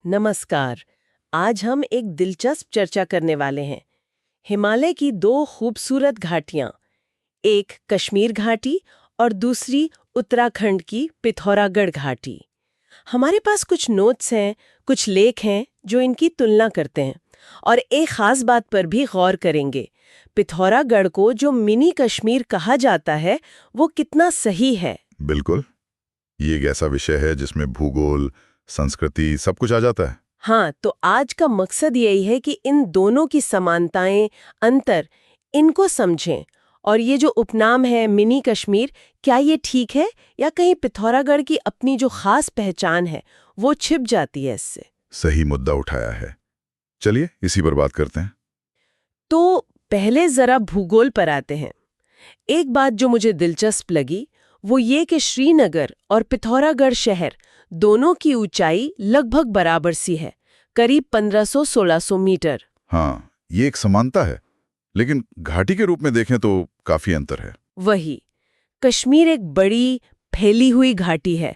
नमस्कार। आज हम एक दिलचस्प चर्चा करने वाले हैं। हिमालय की दो खूबसूरत घाटियां, एक कश्मीर घाटी और दूसरी उत्तराखंड की पिथौरागढ़ घाटी। हमारे पास कुछ नोट्स हैं, कुछ लेख हैं जो इनकी तुलना करते हैं और एक खास बात पर भी गौर करेंगे। पिथौरागढ़ को जो मिनी कश्मीर कहा जाता है, वो कितना सही है। बिल्कुल। ये एक ऐसा विषय है जिसमें भूगोल, संस्कृति सब कुछ आ जाता है। हाँ, तो आज का मकसद यही है कि इन दोनों की समानताएं, अंतर, इनको समझें। और ये जो उपनाम है मिनी कश्मीर, क्या ये ठीक है या कहीं पिथौरागढ़ की अपनी जो खास पहचान है वो छिप जाती है इससे। सही मुद्दा उठाया है। चलिए इसी पर बात करते हैं। तो पहले जरा भूगोल पर आते हैं। एक बात जो मुझे दिलचस्प लगी वो ये कि श्रीनगर और पिथौरागढ़ शहर दोनों की ऊंचाई लगभग बराबर सी है, करीब 1500-1600 मीटर। हाँ, ये एक समानता है, लेकिन घाटी के रूप में देखें तो काफी अंतर है। वही, कश्मीर एक बड़ी फैली हुई घाटी है।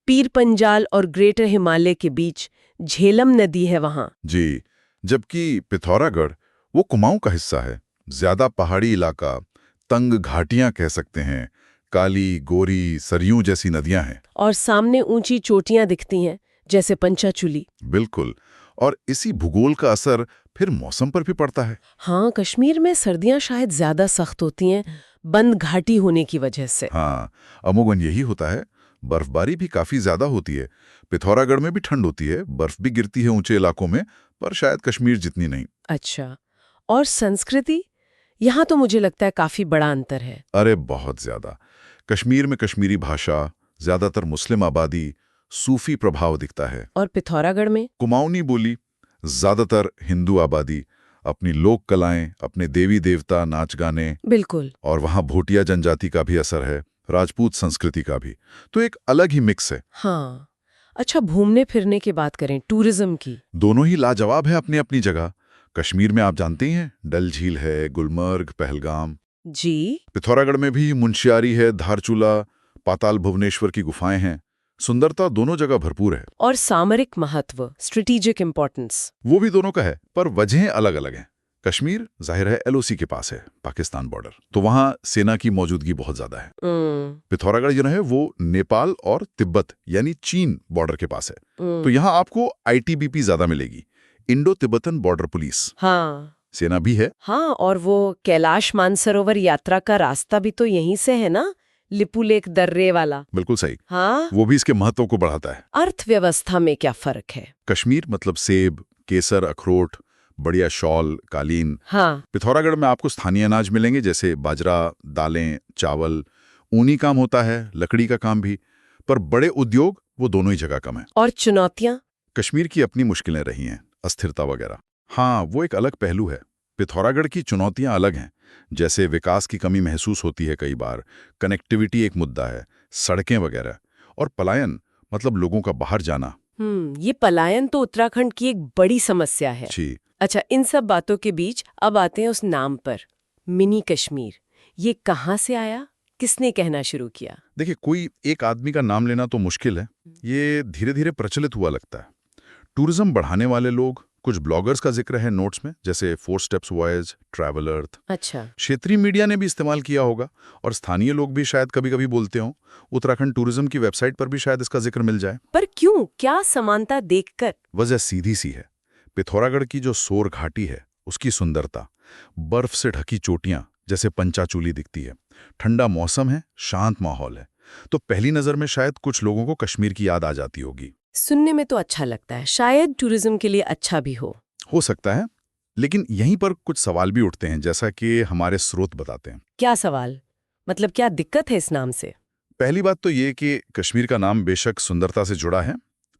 पीर पंजाल और ग्रेटर हिमालय के बीच झेलम नदी है वहां। जी, जबकि पिथौरागढ़ वो कुमाऊं का हिस्सा है। ज्यादा पहाड़ी इलाका, तंग घाटियां कह सकते हैं, काली, गोरी, सरयू जैसी नदियां हैं। और सामने ऊंची चोटियां दिखती हैं, जैसे पंचाचूली। बिल्कुल। और इसी भूगोल का असर फिर मौसम पर भी पड़ता है। हाँ, कश्मीर में सर्दियां शायद ज्यादा सख्त होती हैं, बंद घाटी होने की वजह से। हाँ, अमूमन यही होता है। बर्फबारी भी काफी ज्यादा होती है। पिथौरागढ़ में भी ठंड होती है, बर्फ भी गिरती है ऊंचे इलाकों में, पर शायद कश्मीर जितनी नहीं। अच्छा, और संस्कृति? यहाँ तो मुझे लगता है काफी बड़ा अंतर है। अरे बहुत ज्यादा। कश्मीर में कश्मीरी भाषा, ज्यादातर मुस्लिम आबादी, सूफी प्रभाव दिखता है। और पिथौरागढ़ में? कुमाऊनी बोली, ज्यादातर हिंदू आबादी, अपनी लोक कलाएं, अपने देवी देवता, नाच गाने। बिल्कुल। और वहाँ भोटिया जनजाति का भी असर है, राजपूत संस्कृति का भी। तो एक अलग ही मिक्स है। हाँ। अच्छा, घूमने फिरने की बात करें, टूरिज्म की। दोनों ही लाजवाब है अपनी अपनी जगह। कश्मीर में आप जानते ही हैं, डल झील है, गुलमर्ग, पहलगाम। जी। पिथौरागढ़ में भी मुंशियारी है, धारचूला, पाताल भुवनेश्वर की गुफाएं हैं। सुंदरता दोनों जगह भरपूर है। और सामरिक महत्व, स्ट्रेटेजिक इंपॉर्टेंस? वो भी दोनों का है, पर वजहें अलग अलग हैं। कश्मीर जाहिर है एलओसी के पास है, पाकिस्तान बॉर्डर, तो वहां सेना की मौजूदगी बहुत ज्यादा है। पिथौरागढ़ जो है वो नेपाल और तिब्बत यानी चीन बॉर्डर के पास है। तो यहाँ आपको आईटीबीपी ज्यादा मिलेगी, इंडो तिब्बतन बॉर्डर पुलिस। हाँ। सेना भी है। हाँ, और वो कैलाश मानसरोवर यात्रा का रास्ता भी तो यहीं से है ना, लिपुलेख दर्रे वाला। बिल्कुल सही। हाँ। वो भी इसके महत्व को बढ़ाता है। अर्थव्यवस्था में क्या फर्क है? कश्मीर मतलब सेब, केसर, अखरोट, बढ़िया शॉल, कालीन। हाँ। पिथौरागढ़ में आपको स्थानीय अनाज मिलेंगे, जैसे बाजरा, दालें, चावल। ऊनी काम होता है, लकड़ी का काम भी, पर बड़े उद्योग वो दोनों ही जगह कम है। और चुनौतियाँ? कश्मीर की अपनी मुश्किलें रही हैं, अस्थिरता वगैरह। हाँ, वो एक अलग पहलू है। पिथौरागढ़ की चुनौतियां अलग हैं, जैसे विकास की कमी महसूस होती है कई बार, कनेक्टिविटी एक मुद्दा है, सड़कें वगैरह, और पलायन मतलब लोगों का बाहर जाना। ये पलायन तो उत्तराखंड की एक बड़ी समस्या है। जी। अच्छा, इन सब बातों के बीच अब आते हैं उस नाम पर, मिनी कश्मीर। ये कहाँ से आया, किसने कहना शुरू किया? देखिए, कोई एक आदमी का नाम लेना तो मुश्किल है। ये धीरे धीरे प्रचलित हुआ लगता है। टूरिज्म बढ़ाने वाले लोग, कुछ ब्लॉगर्स का जिक्र है नोट्स में, जैसे 4 स्टेप्स वॉयज, ट्रैवल अर्थ। अच्छा। क्षेत्रीय मीडिया ने भी इस्तेमाल किया होगा, और स्थानीय लोग भी शायद कभी कभी बोलते हों। उत्तराखंड टूरिज्म की वेबसाइट पर भी शायद इसका जिक्र मिल जाए। पर क्यों, क्या समानता देखकर? वजह सीधी सी है। पिथौरागढ़ की जो सोर घाटी है, उसकी सुंदरता, बर्फ से ढकी चोटियां जैसे पंचाचूली दिखती है, ठंडा मौसम है, शांत माहौल है। तो पहली नजर में शायद कुछ लोगों को कश्मीर की याद आ जाती होगी। सुनने में तो अच्छा लगता है, शायद टूरिज्म के लिए अच्छा भी हो सकता है, लेकिन यहीं पर कुछ सवाल भी उठते हैं, जैसा कि हमारे स्रोत बताते हैं। क्या सवाल? मतलब क्या दिक्कत है इस नाम से? पहली बात तो ये कि कश्मीर का नाम बेशक सुंदरता से जुड़ा है,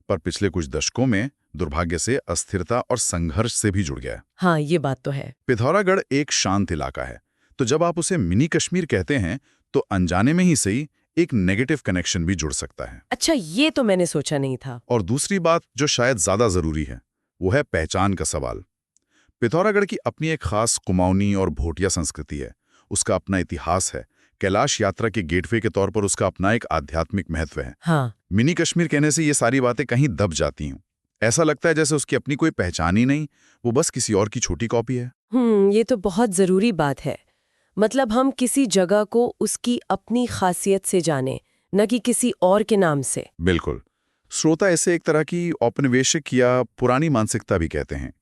पर पिछले कुछ दशकों में दुर्भाग्य से अस्थिरता और संघर्ष से भी जुड़ गया है। हाँ, ये बात तो है। पिथौरागढ़ एक शांत इलाका है, तो जब आप उसे मिनी कश्मीर कहते हैं तो अनजाने में ही सही एक नेगेटिव कनेक्शन भी जुड़ सकता है। अच्छा, ये तो मैंने सोचा नहीं था। और दूसरी बात जो शायद ज्यादा जरूरी है, वो है पहचान का सवाल। पिथौरागढ़ की अपनी एक खास कुमाऊनी और भोटिया संस्कृति है, उसका अपना इतिहास है, कैलाश यात्रा के गेटवे के तौर पर उसका अपना एक आध्यात्मिक महत्व है। हाँ। मिनी कश्मीर कहने से ये सारी बातें कहीं दब जाती हैं। ऐसा लगता है जैसे उसकी अपनी कोई पहचान ही नहीं, वो बस किसी और की छोटी कॉपी है। ये तो बहुत जरूरी बात है। मतलब हम किसी जगह को उसकी अपनी खासियत से जाने, न कि किसी और के नाम से। बिल्कुल। श्रोता इसे एक तरह की औपनिवेशिक या पुरानी मानसिकता भी कहते हैं।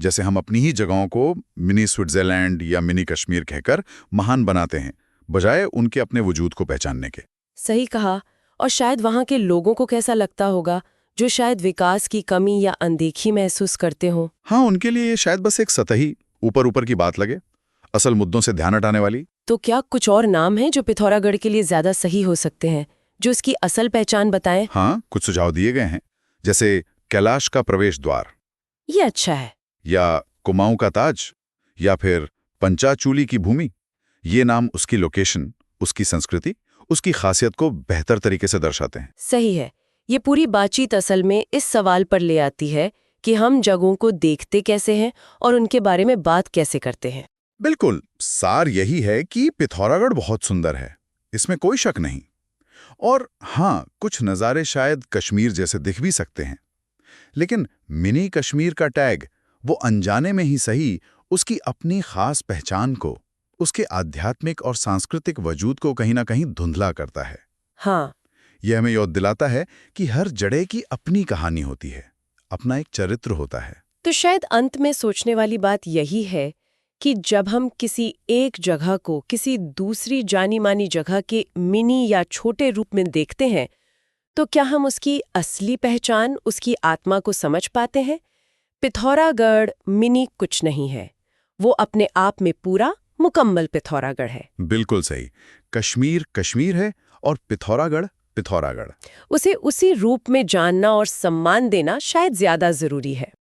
जैसे हम अपनी ही जगहों को मिनी स्विट्जरलैंड या मिनी कश्मीर कहकर महान बनाते हैं, बजाय उनके अपने वजूद को पहचानने के। सही कहा। और शायद वहाँ के लोगों को कैसा लगता होगा, जो शायद विकास की कमी या अनदेखी महसूस करते हों। हाँ, उनके लिए ये शायद बस एक सतही ऊपर ऊपर की बात लगे, असल मुद्दों से ध्यान हटाने वाली। तो क्या कुछ और नाम हैं जो पिथौरागढ़ के लिए ज्यादा सही हो सकते हैं, जो इसकी असल पहचान बताएं? हाँ, कुछ सुझाव दिए गए हैं, जैसे कैलाश का प्रवेश द्वार, ये अच्छा है। या कुमाऊं का ताज, या फिर पंचाचूली की भूमि। ये नाम उसकी लोकेशन, उसकी संस्कृति, उसकी खासियत को बेहतर तरीके से दर्शाते हैं। सही है। ये पूरी बातचीत असल में इस सवाल पर ले आती है कि हम जगहों को देखते कैसे हैं और उनके बारे में बात कैसे करते हैं। बिल्कुल, सार यही है कि पिथौरागढ़ बहुत सुंदर है, इसमें कोई शक नहीं। और हाँ, कुछ नज़ारे शायद कश्मीर जैसे दिख भी सकते हैं, लेकिन मिनी कश्मीर का टैग वो अनजाने में ही सही उसकी अपनी खास पहचान को, उसके आध्यात्मिक और सांस्कृतिक वजूद को कहीं ना कहीं धुंधला करता है। हाँ, यह हमें याद दिलाता है कि हर जड़े की अपनी कहानी होती है, अपना एक चरित्र होता है। तो शायद अंत में सोचने वाली बात यही है कि जब हम किसी एक जगह को किसी दूसरी जानी मानी जगह के मिनी या छोटे रूप में देखते हैं, तो क्या हम उसकी असली पहचान, उसकी आत्मा को समझ पाते हैं? पिथौरागढ़ मिनी कुछ नहीं है, वो अपने आप में पूरा मुकम्मल पिथौरागढ़ है। बिल्कुल सही। कश्मीर कश्मीर है और पिथौरागढ़ पिथौरागढ़। उसे उसी रूप में जानना और सम्मान देना शायद ज्यादा जरूरी है।